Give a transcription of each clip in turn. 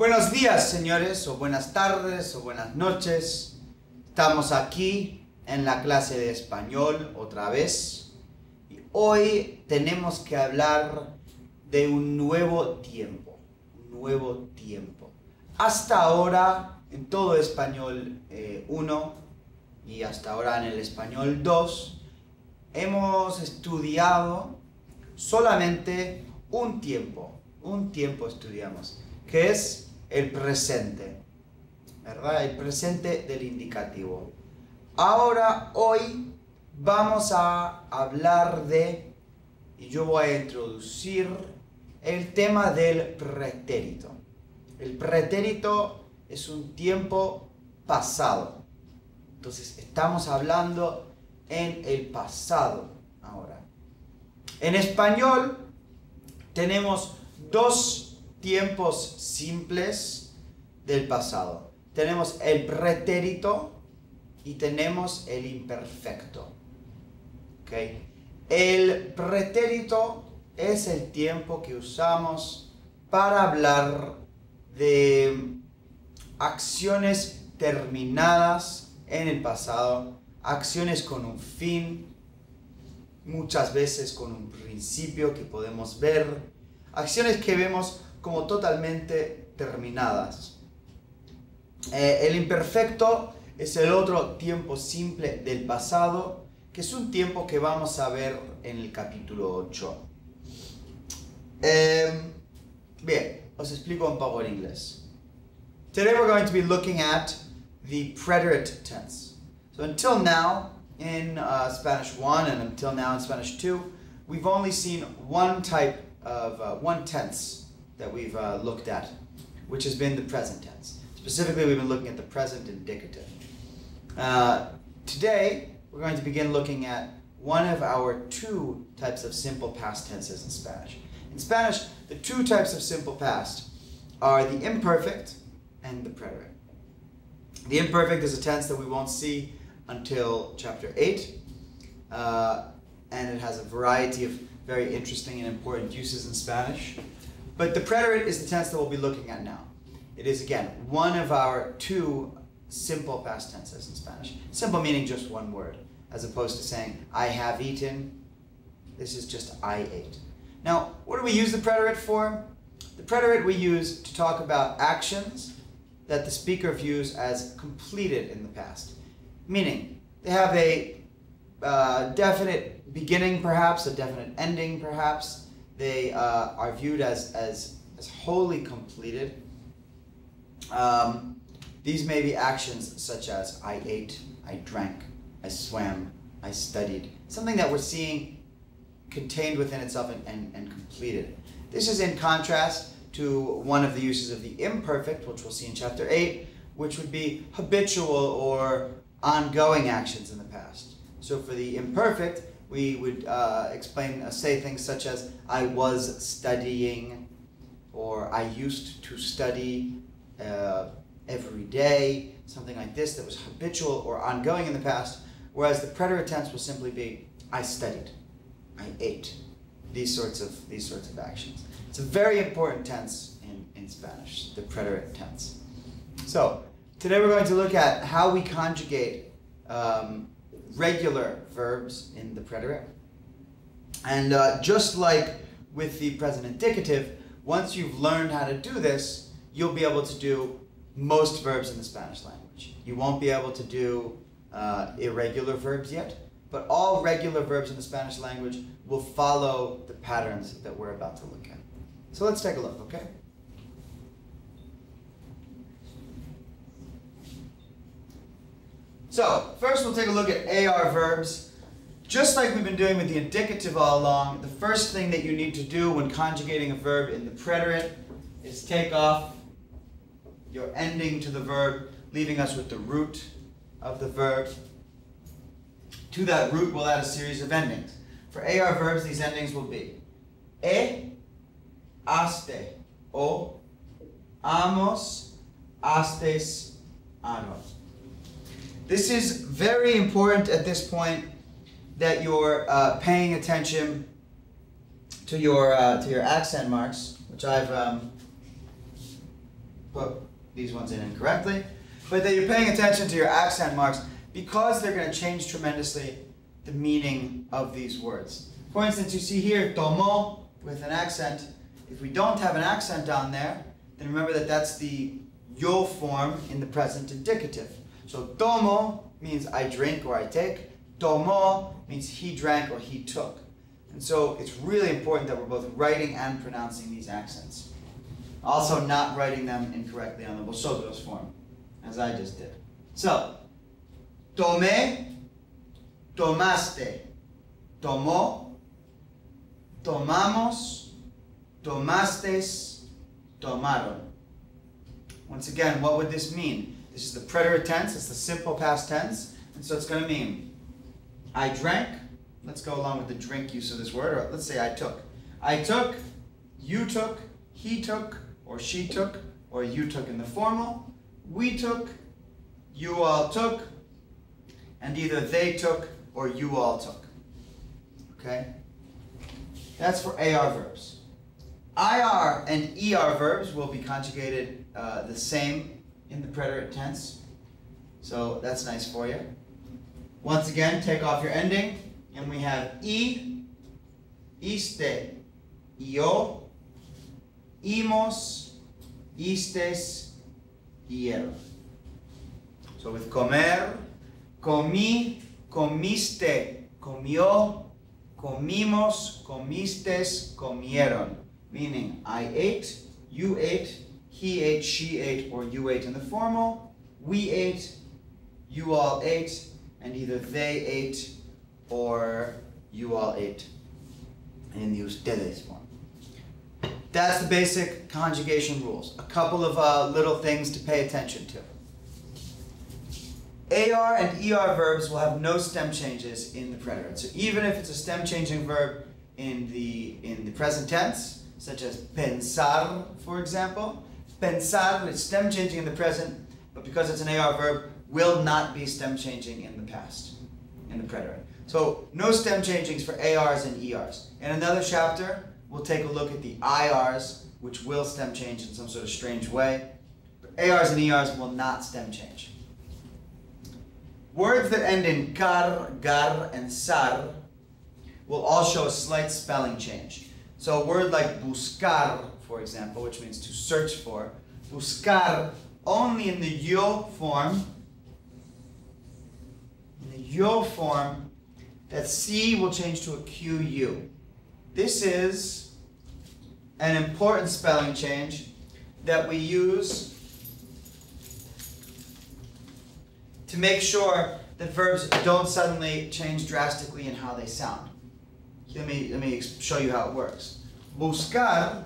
Buenos días, señores, o buenas tardes, o buenas noches. Estamos aquí en la clase de español otra vez. Y hoy tenemos que hablar de un nuevo tiempo. Un nuevo tiempo. Hasta ahora, en todo español 1 y hasta ahora en el español 2, hemos estudiado solamente un tiempo. Un tiempo estudiamos, que es el presente, ¿verdad? El presente del indicativo. Ahora, hoy, vamos a hablar de, y yo voy a introducir el tema del pretérito. El pretérito es un tiempo pasado. Entonces, estamos hablando en el pasado ahora. En español, tenemos dos tiempos simples del pasado. Tenemos el pretérito y tenemos el imperfecto. ¿Okay? El pretérito es el tiempo que usamos para hablar de acciones terminadas en el pasado, acciones con un fin, muchas veces con un principio que podemos ver, acciones que vemos como totalmente terminadas. El imperfecto es el otro tiempo simple del pasado, que es un tiempo que vamos a ver en el capítulo 8. Bien, os explico un poco en inglés. Today we're going to be looking at the preterite tense. So until now in Spanish 1 and until now in Spanish 2, we've only seen one type of one tense that we've looked at, which has been the present tense. Specifically, we've been looking at the present indicative. Today, we're going to begin looking at one of our two types of simple past tenses in Spanish. In Spanish, the two types of simple past are the imperfect and the preterite. The imperfect is a tense that we won't see until chapter 8, and it has a variety of very interesting and important uses in Spanish. But the preterite is the tense that we'll be looking at now. It is, again, one of our two simple past tenses in Spanish. Simple meaning just one word, as opposed to saying, I have eaten. This is just I ate. Now, what do we use the preterite for? The preterite we use to talk about actions that the speaker views as completed in the past. Meaning, they have a definite beginning, perhaps, a definite ending, perhaps. They are viewed as wholly completed. These may be actions such as I ate, I drank, I swam, I studied. Something that we're seeing contained within itself and completed. This is in contrast to one of the uses of the imperfect, which we'll see in chapter 8, which would be habitual or ongoing actions in the past. So for the imperfect, we would say things such as I was studying, or I used to study every day, something like this that was habitual or ongoing in the past, whereas the preterite tense will simply be I studied, I ate, these sorts of actions. It's a very important tense in Spanish, the preterite tense. So today we're going to look at how we conjugate regular verbs in the preterite. And just like with the present indicative, once you've learned how to do this, you'll be able to do most verbs in the Spanish language. You won't be able to do irregular verbs yet, but all regular verbs in the Spanish language will follow the patterns that we're about to look at. So let's take a look, okay? So, first we'll take a look at AR verbs. Just like we've been doing with the indicative all along, the first thing that you need to do when conjugating a verb in the preterite is take off your ending to the verb, leaving us with the root of the verb. To that root, we'll add a series of endings. For AR verbs, these endings will be aste, o, amos, astes, anos. This is very important at this point that you're paying attention to your accent marks, which I've put these ones in incorrectly, but that you're paying attention to your accent marks because they're going to change tremendously the meaning of these words. For instance, you see here tomo with an accent. If we don't have an accent down there, then remember that that's the yo form in the present indicative. So tomo means I drink or I take. Tomo means he drank or he took. And so it's really important that we're both writing and pronouncing these accents. Also not writing them incorrectly on the vosotros form, as I just did. So, tomé, tomaste, tomó, tomamos, tomastes, tomaron. Once again, what would this mean? This is the preterite tense, it's the simple past tense, and so it's going to mean I drank. Let's go along with the drink use of this word, or let's say I took. I took, you took, he took, or she took, or you took in the formal. We took, you all took, and either they took or you all took. Okay? That's for AR verbs. IR and ER verbs will be conjugated the same in the preterite tense. So that's nice for you. Once again, take off your ending, and we have I, iste, yo, imos, istes, hieron. So with comer, comí, comiste, comió, comimos, comistes, comieron. Meaning I ate, you ate, he ate, she ate, or you ate in the formal. We ate, you all ate, and either they ate or you all ate in the ustedes form. That's the basic conjugation rules. A couple of little things to pay attention to. AR and ER verbs will have no stem changes in the preterite. So even if it's a stem changing verb in the present tense, such as pensar, for example, pensar is stem changing in the present, but because it's an AR verb, will not be stem changing in the past, in the preterite. So no stem changings for ARs and ERs. In another chapter, we'll take a look at the IRs, which will stem change in some sort of strange way. But ARs and ERs will not stem change. Words that end in car, gar, and sar will all show a slight spelling change. So a word like buscar, for example, which means to search for, buscar only in the yo form, that C will change to a QU. This is an important spelling change that we use to make sure that verbs don't suddenly change drastically in how they sound. Let me show you how it works. Buscar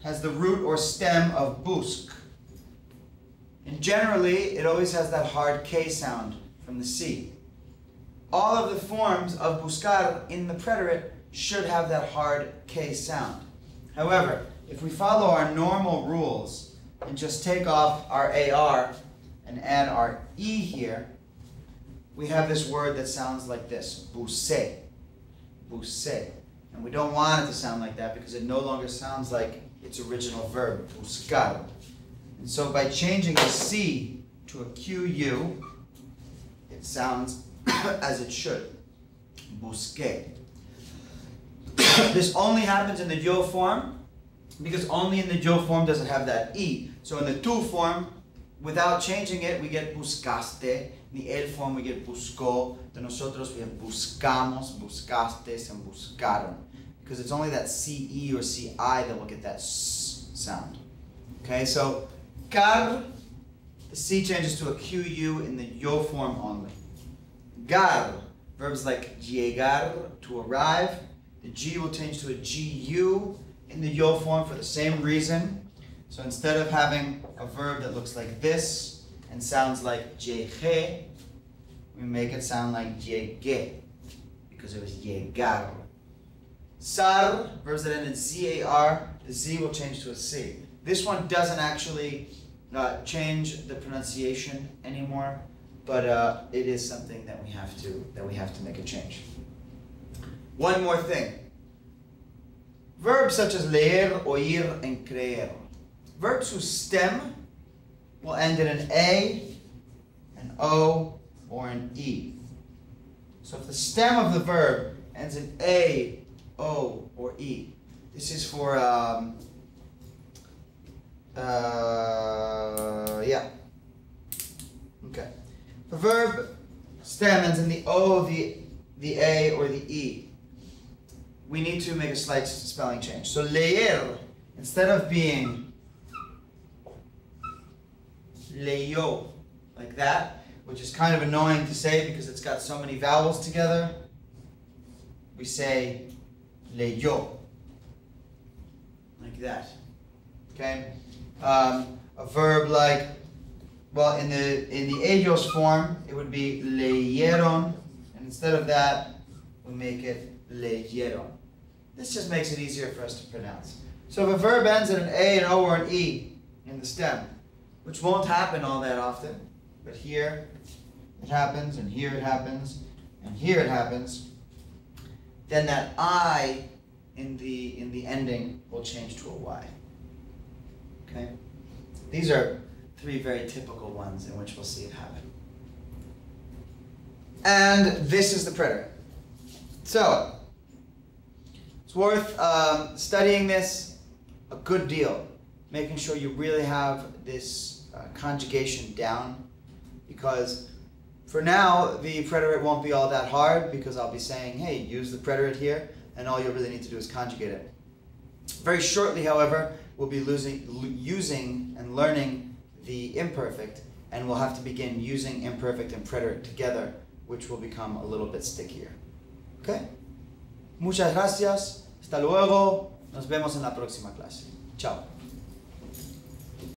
has the root or stem of busc. And generally, it always has that hard K sound from the C. All of the forms of buscar in the preterite should have that hard K sound. However, if we follow our normal rules and just take off our AR and add our E here, we have this word that sounds like this, busé, busé. And we don't want it to sound like that because it no longer sounds like its original verb, buscar. And so by changing the C to a QU, it sounds as it should, busqué. This only happens in the yo form because only in the yo form does it have that E. So in the tu form, without changing it, we get buscaste. In the el form, we get buscó. De nosotros, we have buscamos, buscastes, and buscaron. Because it's only that CE or CI that will get that S sound. Okay, so car, the C changes to a QU in the yo form only. Gar, verbs like llegar, to arrive. The G will change to a GU in the yo form for the same reason. So instead of having a verb that looks like this and sounds like llegué, we make it sound like llegué because it was llegar. Sar, verbs that end in ZAR, the Z will change to a C. This one doesn't actually change the pronunciation anymore, but it is something that we have to make a change. One more thing. Verbs such as leer, oír, and creer. Verbs whose stem will end in an A, an O, or an E. So if the stem of the verb ends in A, O, or E, this is for, yeah. Okay. If the verb stem ends in the O, the A, or the E, we need to make a slight spelling change. So leer, instead of being leyó, like that, which is kind of annoying to say because it's got so many vowels together, we say leyó, like that. Okay? A verb like, well, in the ellos form, it would be leyeron, and instead of that, we make it leyeron. This just makes it easier for us to pronounce. So if a verb ends in an A, an O, or an E in the stem, which won't happen all that often, but here it happens, and here it happens, and here it happens, then that I in the ending will change to a Y. Okay? These are three very typical ones in which we'll see it happen. And this is the preterit. So, it's worth studying this a good deal, making sure you really have this conjugation down, because for now the preterit won't be all that hard, because I'll be saying, hey, use the preterit here, and all you really need to do is conjugate it. Very shortly, however, we'll be using and learning the imperfect, and we'll have to begin using imperfect and preterit together, which will become a little bit stickier. Okay? Muchas gracias. Hasta luego. Nos vemos en la próxima clase. Chao.